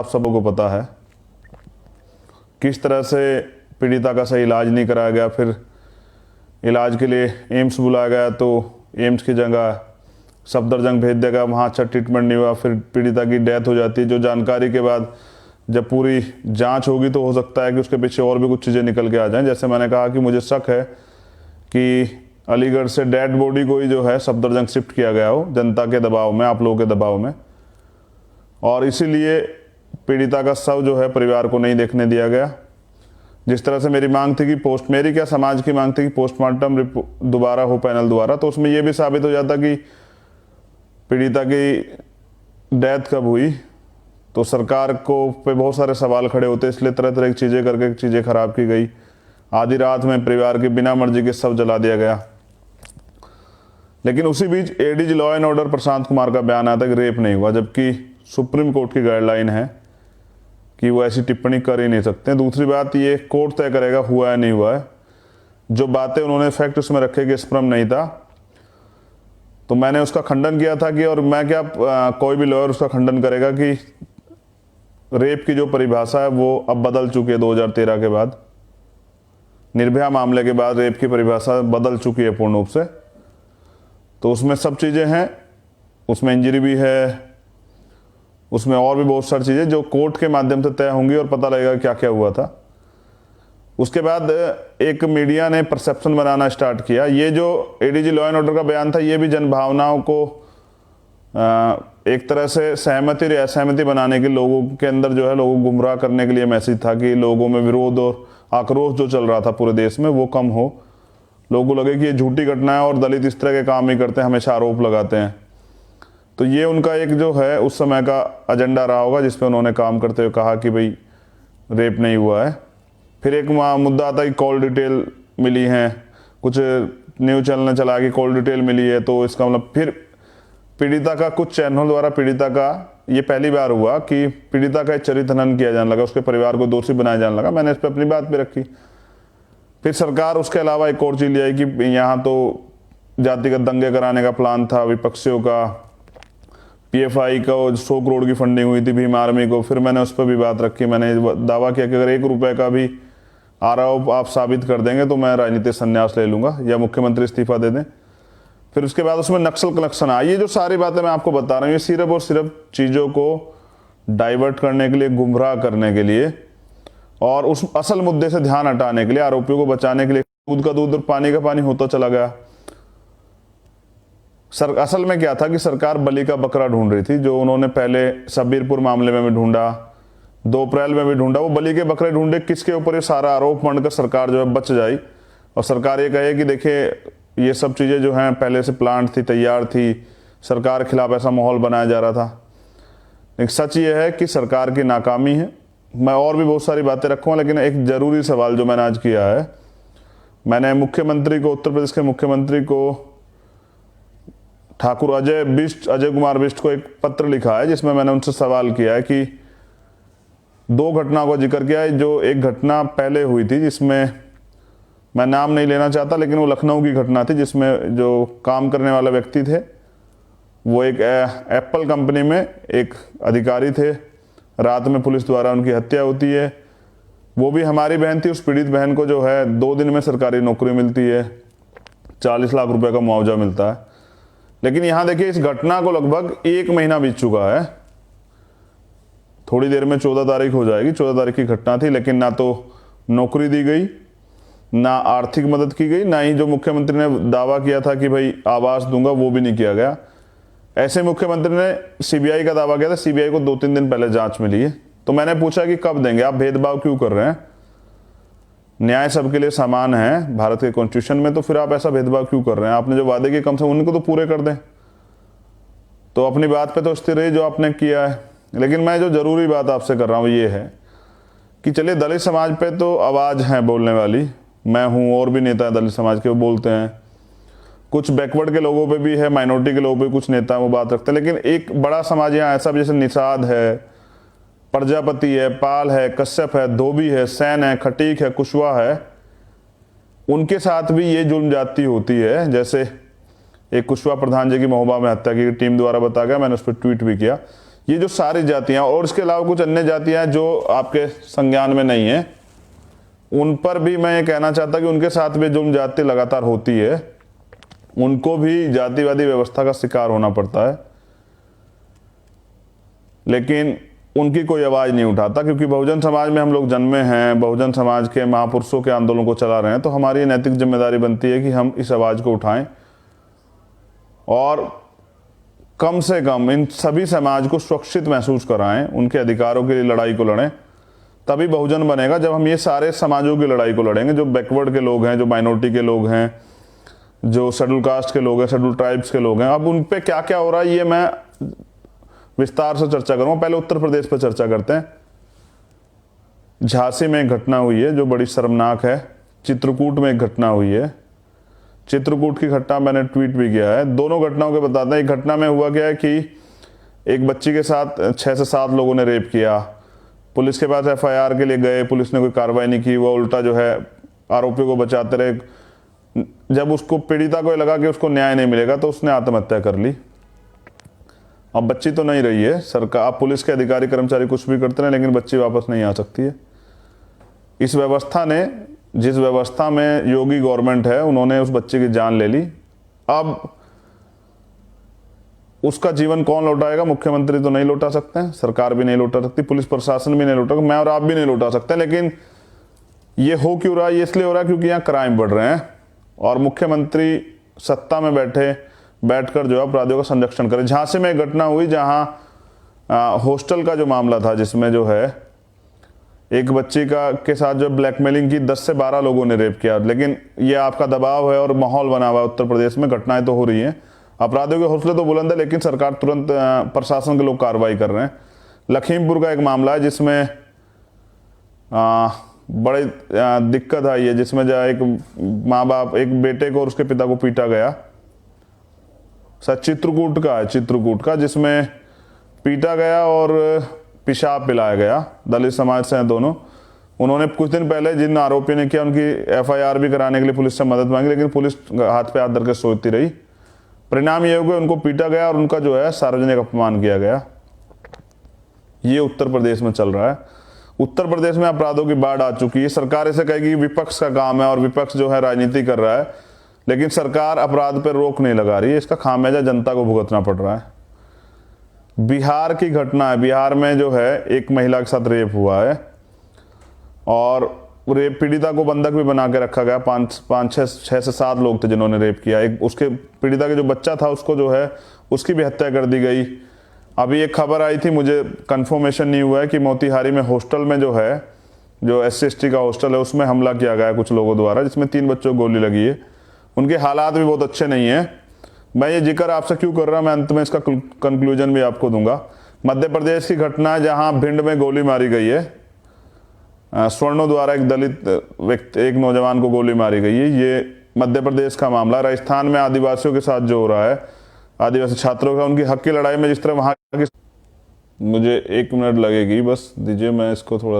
आप सबों को पता है किस तरह से पीड़िता का सही इलाज नहीं कराया गया। फिर इलाज के लिए एम्स बुलाया गया तो एम्स की जगह सफदरजंग भेज दिया गया, वहाँ अच्छा ट्रीटमेंट नहीं हुआ, फिर पीड़िता की डेथ हो जाती है। जो जानकारी के बाद जब पूरी जांच होगी तो हो सकता है कि उसके पीछे और भी कुछ चीज़ें निकल के आ जाएं। जैसे मैंने कहा कि मुझे शक है कि अलीगढ़ से डेड बॉडी को ही जो है सफदरजंग शिफ्ट किया गया हो जनता के दबाव में, आप लोगों के दबाव में, और इसीलिए पीड़िता का शव जो है परिवार को नहीं देखने दिया गया। जिस तरह से मेरी मांग थी कि मेरी क्या समाज की मांग थी कि पोस्टमार्टम दोबारा हो पैनल द्वारा, तो उसमें यह भी साबित हो जाता कि पीड़िता की डेथ कब हुई, तो सरकार को पे बहुत सारे सवाल खड़े होते, इसलिए तरह तरह की चीज़ें करके चीज़ें खराब की गई। आधी रात में परिवार के बिना मर्जी के शव जला दिया गया। लेकिन उसी बीच ADG law and order Prashant Kumar का बयान आया था कि रेप नहीं हुआ, जबकि सुप्रीम कोर्ट की गाइडलाइन है कि वो ऐसी टिप्पणी कर ही नहीं सकते। दूसरी बात, ये कोर्ट तय करेगा हुआ है नहीं हुआ है। जो बातें उन्होंने फैक्ट उसमें रखे कि स्पर्म नहीं था, तो मैंने उसका खंडन किया था कि, और मैं क्या कोई भी लॉयर उसका खंडन करेगा कि रेप की जो परिभाषा है वो अब बदल चुकी है। 2013 के बाद, निर्भया मामले के बाद रेप की परिभाषा बदल चुकी है पूर्ण रूप से। तो उसमें सब चीज़ें हैं, उसमें इंजरी भी है, उसमें और भी बहुत सारी चीज़ें जो कोर्ट के माध्यम से तय होंगी और पता लगेगा क्या क्या हुआ था। उसके बाद एक मीडिया ने परसेप्शन बनाना स्टार्ट किया। ये जो एडीजी लॉ एंड ऑर्डर का बयान था, ये भी जनभावनाओं को एक तरह से सहमति और असहमति बनाने के, लोगों के अंदर जो है लोगों को गुमराह करने के लिए मैसेज था कि लोगों में विरोध और आक्रोश जो चल रहा था पूरे देश में वो कम हो, लोगों को लगे कि ये झूठी घटना है और दलित इस तरह के काम ही करते हैं, हमेशा आरोप लगाते हैं। तो ये उनका एक जो है उस समय का एजेंडा रहा होगा जिसपे उन्होंने काम करते हुए कहा कि भाई रेप नहीं हुआ है। फिर एक मुद्दा आता है कि कॉल डिटेल मिली है, कुछ न्यूज़ चैनल ने चला कि कॉल डिटेल मिली है, तो इसका मतलब फिर पीड़िता का कुछ चैनल द्वारा पीड़िता का, ये पहली बार हुआ कि पीड़िता का चरित्र हनन किया जाने लगा, उसके परिवार को दोषी बनाया जाने लगा। मैंने इस पर अपनी बात भी रखी। फिर सरकार उसके अलावा एक और चीज़ ले आई कि यहाँ तो जातिगत दंगे कराने का प्लान था विपक्षियों का, पीएफआई का 100 करोड़ की फंडिंग हुई थी भीम आर्मी को। फिर मैंने उस पर भी बात रखी। मैंने दावा किया कि अगर 1 रुपये का भी आरोप आप साबित कर देंगे तो मैं राजनीतिक संन्यास ले लूँगा या मुख्यमंत्री इस्तीफा दे दें। फिर उसके बाद उसमें नक्सल कनेक्शन आया। ये जो सारी बातें मैं आपको बता रहा हूँ, ये सिर्फ और सिर्फ चीज़ों को डाइवर्ट करने के लिए, गुमराह करने के लिए और उस असल मुद्दे से ध्यान हटाने के लिए, आरोपियों को बचाने के लिए दूध का दूध और पानी का पानी होता चला गया। असल में क्या था कि सरकार बलि का बकरा ढूंढ रही थी, जो उन्होंने पहले सबीरपुर मामले में भी ढूंढा, 2 अप्रैल में भी ढूंढा। वो बलि के बकरे ढूंढे किसके ऊपर ये सारा आरोप मंडकर सरकार जो है बच जाए और सरकार ये कहे कि देखिए ये सब चीज़ें जो हैं पहले से प्लांट थी, तैयार थी, सरकार के खिलाफ ऐसा माहौल बनाया जा रहा था। लेकिन सच ये है कि सरकार की नाकामी है। मैं और भी बहुत सारी बातें रखूँगा, लेकिन एक ज़रूरी सवाल जो मैंने आज किया है, मैंने मुख्यमंत्री को, उत्तर प्रदेश के मुख्यमंत्री को, ठाकुर अजय कुमार बिष्ट को एक पत्र लिखा है जिसमें मैंने उनसे सवाल किया है कि 2 घटनाओं का जिक्र किया है। जो एक घटना पहले हुई थी जिसमें मैं नाम नहीं लेना चाहता, लेकिन वो लखनऊ की घटना थी जिसमें जो काम करने वाले व्यक्ति थे वो एक एप्पल कंपनी में एक अधिकारी थे, रात में पुलिस द्वारा उनकी हत्या होती है। वो भी हमारी बहन थी। उस पीड़ित बहन को जो है 2 दिन में सरकारी नौकरी मिलती है, 40 लाख रुपए का मुआवजा मिलता है। लेकिन यहाँ देखिए इस घटना को लगभग 1 महीना बीत चुका है। थोड़ी देर में 14 तारीख हो जाएगी, 14 तारीख की घटना थी, लेकिन ना तो नौकरी दी गई, ना आर्थिक मदद की गई, ना ही जो मुख्यमंत्री ने दावा किया था कि भाई आवास दूंगा वो भी नहीं किया गया। ऐसे मुख्यमंत्री ने सीबीआई का दावा किया था, सीबीआई को 2-3 दिन पहले जांच मिली है। तो मैंने पूछा कि कब देंगे, आप भेदभाव क्यों कर रहे हैं? न्याय सबके लिए समान है भारत के कॉन्स्टिट्यूशन में, तो फिर आप ऐसा भेदभाव क्यों कर रहे हैं? आपने जो वादे किए कम से कम उनको तो पूरे कर दें। तो अपनी बात पे तो स्थिर रही जो आपने किया है। लेकिन मैं जो जरूरी बात आपसे कर रहा हूँ ये है कि चलिए दलित समाज पे तो आवाज़ है बोलने वाली, मैं हूँ, और भी नेता है दलित समाज के वो बोलते हैं, कुछ बैकवर्ड के लोगों पे भी है, माइनॉरिटी के लोगों पे कुछ नेता वो बात रखते हैं। लेकिन एक बड़ा समाज यहाँ ऐसा जैसे निषाद है, प्रजापति है, पाल है, कश्यप है, धोबी है, सैन है, खटीक है, कुशवाहा है, उनके साथ भी ये जुल्म जाती होती है। जैसे एक कुशवाहा प्रधान जी की महोबा में हत्या की टीम द्वारा बताया गया, मैंने उस पर ट्वीट भी किया। ये जो सारी जातियां और इसके अलावा कुछ अन्य जातियां जो आपके संज्ञान में नहीं है, उन पर भी मैं ये कहना चाहता कि उनके साथ भी जुल्म जाति लगातार होती है, उनको भी जातिवादी व्यवस्था का शिकार होना पड़ता है, लेकिन उनकी कोई आवाज़ नहीं उठाता। क्योंकि बहुजन समाज में हम लोग जन्मे हैं, बहुजन समाज के महापुरुषों के आंदोलन को चला रहे हैं, तो हमारी नैतिक जिम्मेदारी बनती है कि हम इस आवाज़ को उठाएं और कम से कम इन सभी समाज को सुरक्षित महसूस कराएं, उनके अधिकारों के लिए लड़ाई को लड़ें। तभी बहुजन बनेगा जब हम ये सारे समाजों की लड़ाई को लड़ेंगे, जो बैकवर्ड के लोग हैं, जो माइनॉरिटी के लोग हैं, जो शेड्यूल कास्ट के लोग हैं, शेड्यूल ट्राइब्स के लोग हैं। अब उन पे क्या क्या हो रहा है ये मैं विस्तार से चर्चा करूंगा। पहले उत्तर प्रदेश पर चर्चा करते हैं। झांसी में एक घटना हुई है जो बड़ी शर्मनाक है। चित्रकूट में एक घटना हुई है। चित्रकूट की घटना मैंने ट्वीट भी किया है। दोनों घटनाओं के बताते हैं। एक घटना में हुआ क्या है कि एक बच्ची के साथ 6 से 7 लोगों ने रेप किया। पुलिस के पास FIR के लिए गए, पुलिस ने कोई कार्रवाई नहीं की, वो उल्टा जो है आरोपी को बचाते रहे। जब उसको पीड़िता को लगा कि उसको न्याय नहीं मिलेगा तो उसने आत्महत्या कर ली। अब बच्ची तो नहीं रही है, सरकार, आप पुलिस के अधिकारी कर्मचारी कुछ भी करते हैं, लेकिन बच्ची वापस नहीं आ सकती है। इस व्यवस्था ने, जिस व्यवस्था में योगी गवर्नमेंट है, उन्होंने उस बच्चे की जान ले ली। अब उसका जीवन कौन लौटाएगा? मुख्यमंत्री तो नहीं लौटा सकते हैं, सरकार भी नहीं लौटा सकती, पुलिस प्रशासन भी नहीं लौटा, मैं और आप भी नहीं लौटा सकते। लेकिन ये हो क्यों रहा है? ये इसलिए हो रहा है क्योंकि यहाँ क्राइम बढ़ रहे हैं और मुख्यमंत्री सत्ता में बैठकर जो है अपराधियों का संरक्षण करें। झांसी में एक घटना हुई जहां हॉस्टल का जो मामला था, जिसमें जो है एक बच्ची के साथ जो ब्लैकमेलिंग की 10 से 12 लोगों ने रेप किया। लेकिन ये आपका दबाव है और माहौल बना हुआ है उत्तर प्रदेश में, घटनाएं तो हो रही हैं, अपराधियों के हौसले तो बुलंद है, लेकिन सरकार तुरंत, प्रशासन के लोग कार्रवाई कर रहे हैं। लखीमपुर का एक मामला है जिसमें बड़ी दिक्कत आई है, जिसमें जो एक माँ बाप, एक बेटे को और उसके पिता को पीटा गया। चित्रकूट का है, चित्रकूट का, जिसमें पीटा गया और पेशाब पिलाया गया। दलित समाज से हैं दोनों। उन्होंने कुछ दिन पहले जिन आरोपी ने किया उनकी FIR भी कराने के लिए पुलिस से मदद मांगी, लेकिन पुलिस हाथ पे हाथ धर के सोचती रही। परिणाम ये हो गया, उनको पीटा गया और उनका जो है सार्वजनिक अपमान किया गया। ये उत्तर प्रदेश में चल रहा है। उत्तर प्रदेश में अपराधों की बाढ़ आ चुकी है। सरकार इसे कहेगी विपक्ष का काम है और विपक्ष जो है राजनीति कर रहा है, लेकिन सरकार अपराध पर रोक नहीं लगा रही है। इसका खामियाजा जनता को भुगतना पड़ रहा है। बिहार की घटना है। बिहार में जो है एक महिला के साथ रेप हुआ है और रेप पीड़िता को बंधक भी बना के रखा गया। 6 से 7 लोग थे जिन्होंने रेप किया। एक उसके पीड़िता के जो बच्चा था उसको जो है उसकी भी हत्या कर दी गई। अभी एक खबर आई थी, मुझे कंफर्मेशन नहीं हुआ है, कि मोतिहारी में हॉस्टल में जो है, जो SC/ST का हॉस्टल है, उसमें हमला किया गया कुछ लोगों द्वारा, जिसमें 3 बच्चों को गोली लगी है। उनके हालात भी बहुत अच्छे नहीं है। मैं ये जिक्र आपसे क्यों कर रहा, मैं अंत में इसका कंक्लूजन भी आपको दूंगा। मध्य प्रदेश की घटना है जहां भिंड में गोली मारी गई है। स्वर्णों द्वारा एक दलित व्यक्ति, एक नौजवान को गोली मारी गई है। ये मध्य प्रदेश का मामला। राजस्थान में आदिवासियों के साथ जो हो रहा है, आदिवासी छात्रों का, उनकी हक की लड़ाई में जिस तरह वहां की, मुझे 1 मिनट लगेगी, बस दीजिए, मैं इसको थोड़ा